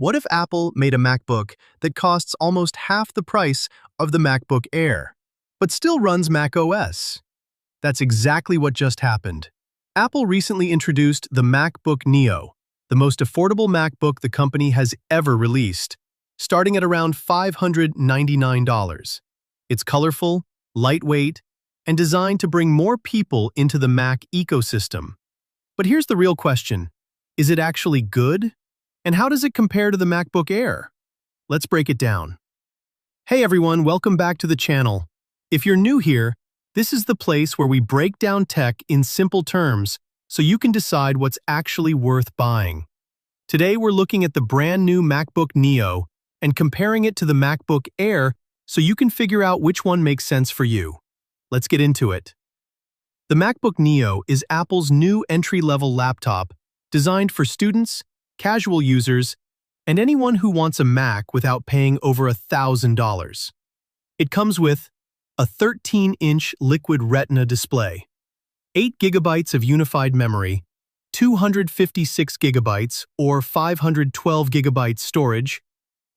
What if Apple made a MacBook that costs almost half the price of the MacBook Air, but still runs macOS? That's exactly what just happened. Apple recently introduced the MacBook Neo, the most affordable MacBook the company has ever released, starting at around $599. It's colorful, lightweight, and designed to bring more people into the Mac ecosystem. But here's the real question. Is it actually good? And how does it compare to the MacBook Air? Let's break it down. Hey everyone, welcome back to the channel. If you're new here, this is the place where we break down tech in simple terms so you can decide what's actually worth buying. Today we're looking at the brand new MacBook Neo and comparing it to the MacBook Air so you can figure out which one makes sense for you. Let's get into it. The MacBook Neo is Apple's new entry-level laptop designed for students, casual users, and anyone who wants a Mac without paying over $1,000. It comes with a 13-inch liquid retina display, 8 GB of unified memory, 256 GB or 512 GB storage,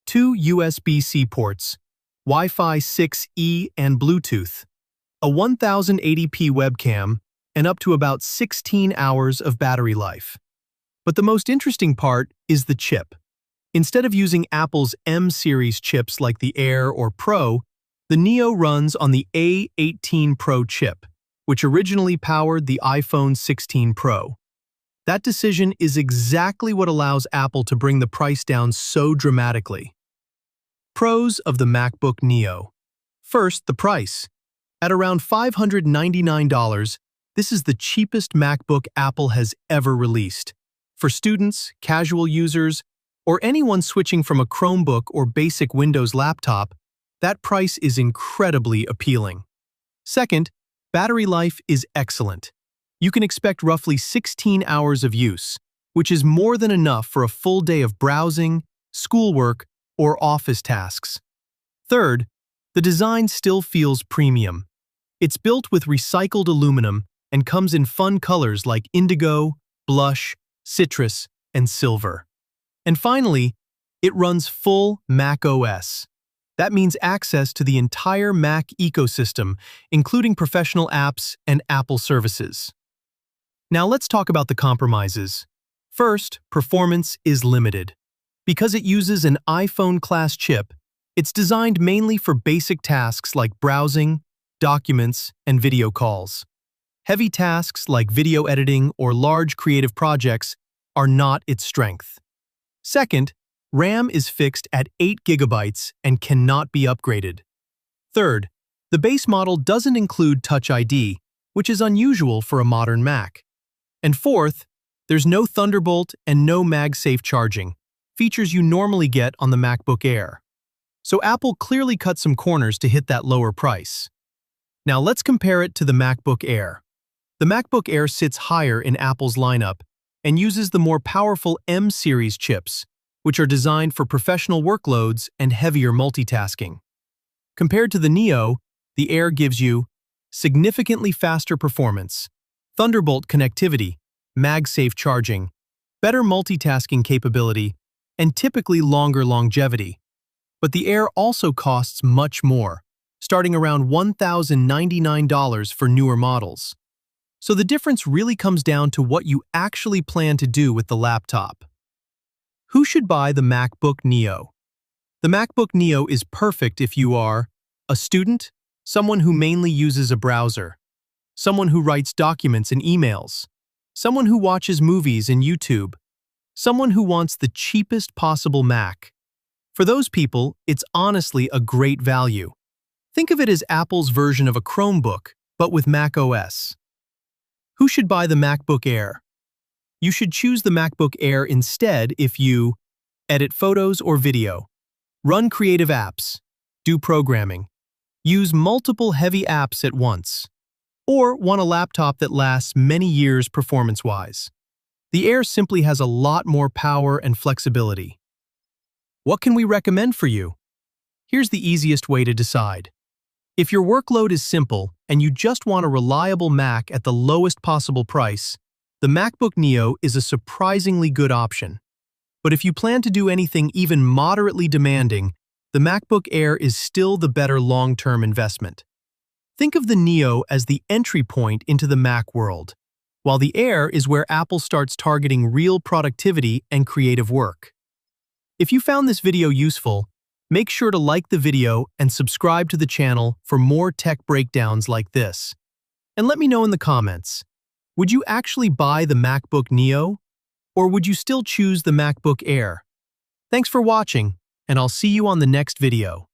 2 USB-C ports, Wi-Fi 6E and Bluetooth, a 1080p webcam, and up to about 16 hours of battery life. But the most interesting part is the chip. Instead of using Apple's M-series chips like the Air or Pro, the Neo runs on the A18 Pro chip, which originally powered the iPhone 16 Pro. That decision is exactly what allows Apple to bring the price down so dramatically. Pros of the MacBook Neo. First, the price. At around $599, this is the cheapest MacBook Apple has ever released. For students, casual users, or anyone switching from a Chromebook or basic Windows laptop, that price is incredibly appealing. Second, battery life is excellent. You can expect roughly 16 hours of use, which is more than enough for a full day of browsing, schoolwork, or office tasks. Third, the design still feels premium. It's built with recycled aluminum and comes in fun colors like indigo, blush, citrus, and silver. And finally, it runs full macOS. That means access to the entire Mac ecosystem, including professional apps and Apple services. Now let's talk about the compromises. First, performance is limited. Because it uses an iPhone-class chip, it's designed mainly for basic tasks like browsing, documents, and video calls. Heavy tasks like video editing or large creative projects are not its strength. Second, RAM is fixed at 8 GB and cannot be upgraded. Third, the base model doesn't include Touch ID, which is unusual for a modern Mac. And fourth, there's no Thunderbolt and no MagSafe charging, features you normally get on the MacBook Air. So Apple clearly cut some corners to hit that lower price. Now let's compare it to the MacBook Air. The MacBook Air sits higher in Apple's lineup and uses the more powerful M-series chips, which are designed for professional workloads and heavier multitasking. Compared to the Neo, the Air gives you significantly faster performance, Thunderbolt connectivity, MagSafe charging, better multitasking capability, and typically longer longevity. But the Air also costs much more, starting around $1,099 for newer models. So the difference really comes down to what you actually plan to do with the laptop. Who should buy the MacBook Neo? The MacBook Neo is perfect if you are a student, someone who mainly uses a browser, someone who writes documents and emails, someone who watches movies and YouTube, someone who wants the cheapest possible Mac. For those people, it's honestly a great value. Think of it as Apple's version of a Chromebook, but with macOS. Who should buy the MacBook Air? You should choose the MacBook Air instead if you edit photos or video, run creative apps, do programming, use multiple heavy apps at once, or want a laptop that lasts many years performance-wise. The Air simply has a lot more power and flexibility. What can we recommend for you? Here's the easiest way to decide. If your workload is simple and you just want a reliable Mac at the lowest possible price, the MacBook Neo is a surprisingly good option. But if you plan to do anything even moderately demanding, the MacBook Air is still the better long-term investment. Think of the Neo as the entry point into the Mac world, while the Air is where Apple starts targeting real productivity and creative work. If you found this video useful, make sure to like the video and subscribe to the channel for more tech breakdowns like this. And let me know in the comments, would you actually buy the MacBook Neo? Or would you still choose the MacBook Air? Thanks for watching, and I'll see you on the next video.